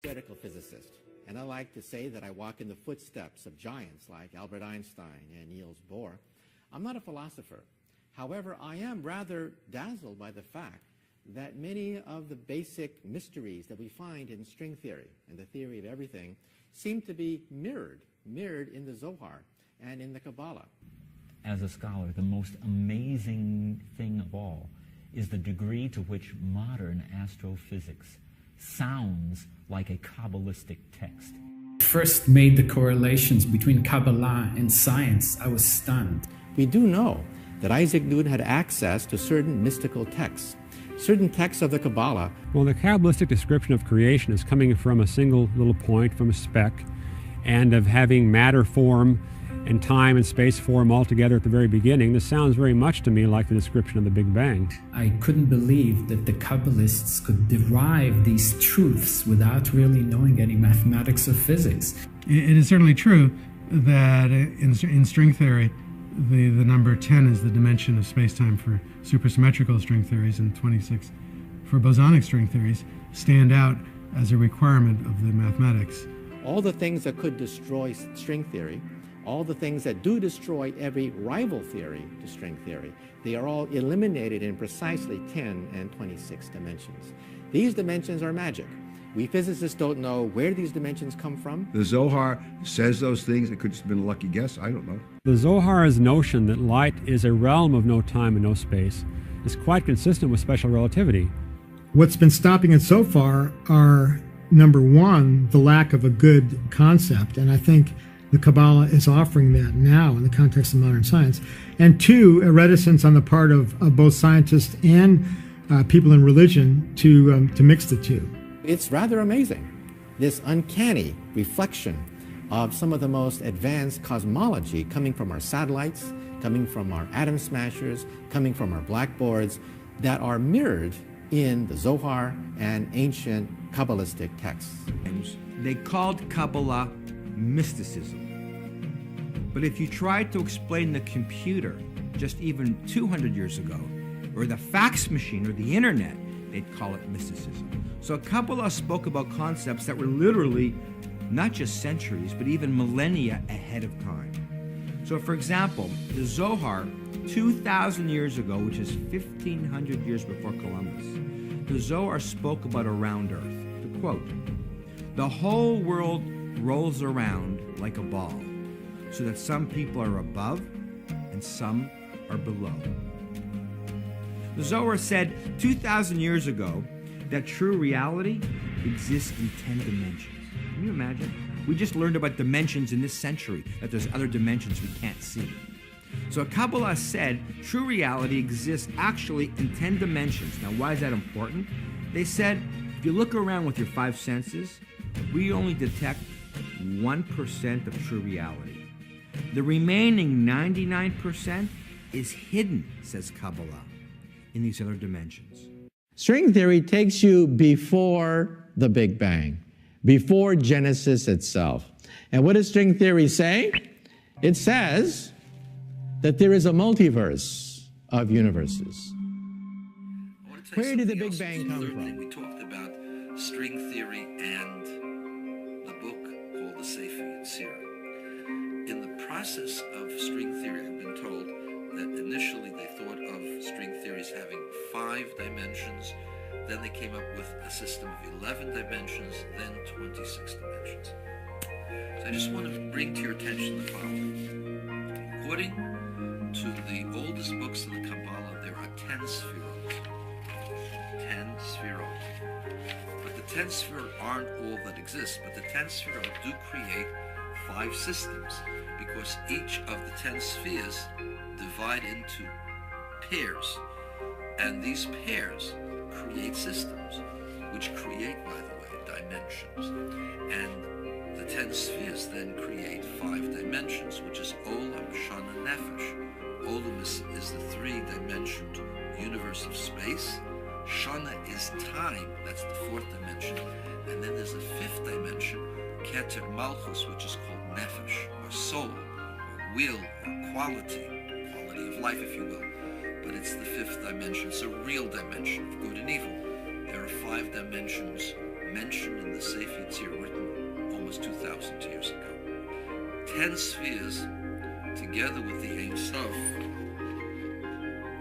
theoretical physicist, and I like to say that I walk in the footsteps of giants like Albert Einstein and Niels Bohr. I'm not a philosopher. However, I am rather dazzled by the fact that many of the basic mysteries that we find in string theory and the theory of everything seem to be mirrored in the Zohar and in the Kabbalah. As a scholar, the most amazing thing of all is the degree to which modern astrophysics sounds like a Kabbalistic text. First made the correlations between Kabbalah and science, I was stunned. We do know that Isaac Newton had access to certain mystical texts, certain texts of the Kabbalah. Well, the Kabbalistic description of creation is coming from a single little point, from a speck, and of having matter form and time and space form all together at the very beginning. This sounds very much to me like the description of the Big Bang. I couldn't believe that the Kabbalists could derive these truths without really knowing any mathematics or physics. It is certainly true that in string theory, the number 10 is the dimension of space-time for supersymmetrical string theories, and 26 for bosonic string theories stand out as a requirement of the mathematics. All the things that could destroy string theory, all the things that do destroy every rival theory to string theory, they are all eliminated in precisely 10 and 26 dimensions. These dimensions are magic. We physicists don't know where these dimensions come from. The Zohar says those things. It could just have been a lucky guess. I don't know. The Zohar's notion that light is a realm of no time and no space is quite consistent with special relativity. What's been stopping it so far are, number one, the lack of a good concept, and I think the Kabbalah is offering that now in the context of modern science, and two, a reticence on the part of both scientists and people in religion to mix the two. It's rather amazing, this uncanny reflection of some of the most advanced cosmology coming from our satellites, coming from our atom smashers, coming from our blackboards, that are mirrored in the Zohar and ancient Kabbalistic texts. They called Kabbalah mysticism. But if you tried to explain the computer just even 200 years ago, or the fax machine or the internet, they'd call it mysticism. So Kabbalah spoke about concepts that were literally not just centuries, but even millennia ahead of time. So for example, the Zohar, 2,000 years ago, which is 1,500 years before Columbus, the Zohar spoke about a round earth. To quote, "The whole world rolls around like a ball, so that some people are above and some are below." The Zohar said 2,000 years ago that true reality exists in 10 dimensions. Can you imagine? We just learned about dimensions in this century, that there's other dimensions we can't see. So Kabbalah said true reality exists actually in 10 dimensions. Now, why is that important? They said, if you look around with your 5 senses, we only detect 1% of true reality. The remaining 99% is hidden, says Kabbalah, in these other dimensions. String theory takes you before the Big Bang, before Genesis itself. And what does string theory say? It says that there is a multiverse of universes. Where did the Big Bang come from? We talked about string theory and the book called the Sefer Yetzirah. In the process of string theory, I've been told that initially they thought of string theory as having 5 dimensions, then they came up with a system of 11 dimensions, then 26 dimensions. So I just want to bring to your attention the following. According to the oldest books in the Kabbalah, there are 10 sefirot. 10 sefirot. But the 10 sefirot aren't all that exist, but the 10 sefirot do create 5 systems, because each of the 10 spheres divide into pairs, and these pairs create systems, which create, by the way, dimensions. And the 10 spheres then create 5 dimensions, which is Olam, Shana, Nefesh. Olam is the 3-dimensioned universe of space. Shana is time, that's the 4th dimension. And then there's a 5th dimension, Keter Malchus, which is called Nefesh, or soul, or will, or quality of life, if you will. But it's the 5th dimension. It's a real dimension of good and evil. There are 5 dimensions mentioned in the Sefer Yetzirah, written almost 2,000 years ago. 10 spheres, together with the Ein Sof,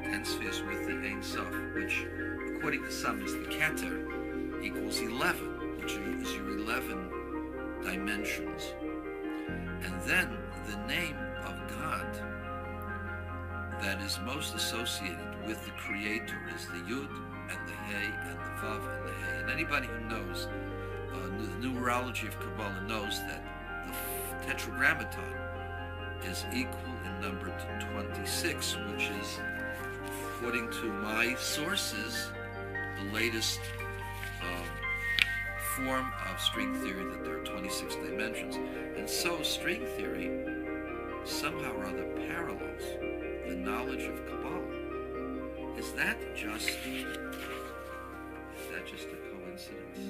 10 spheres with the Ein Sof, which, according to some, is the Keter, equals 11, which is your 11 dimensions. And then the name of God that is most associated with the Creator is the Yud and the Hey and the Vav and the Hey. And anybody who knows the numerology of Kabbalah knows that the Tetragrammaton is equal in number to 26, which is, according to my sources, the latest form of string theory, that there are 26 dimensions. And so string theory somehow or other parallels the knowledge of Kabbalah. Is that just a coincidence?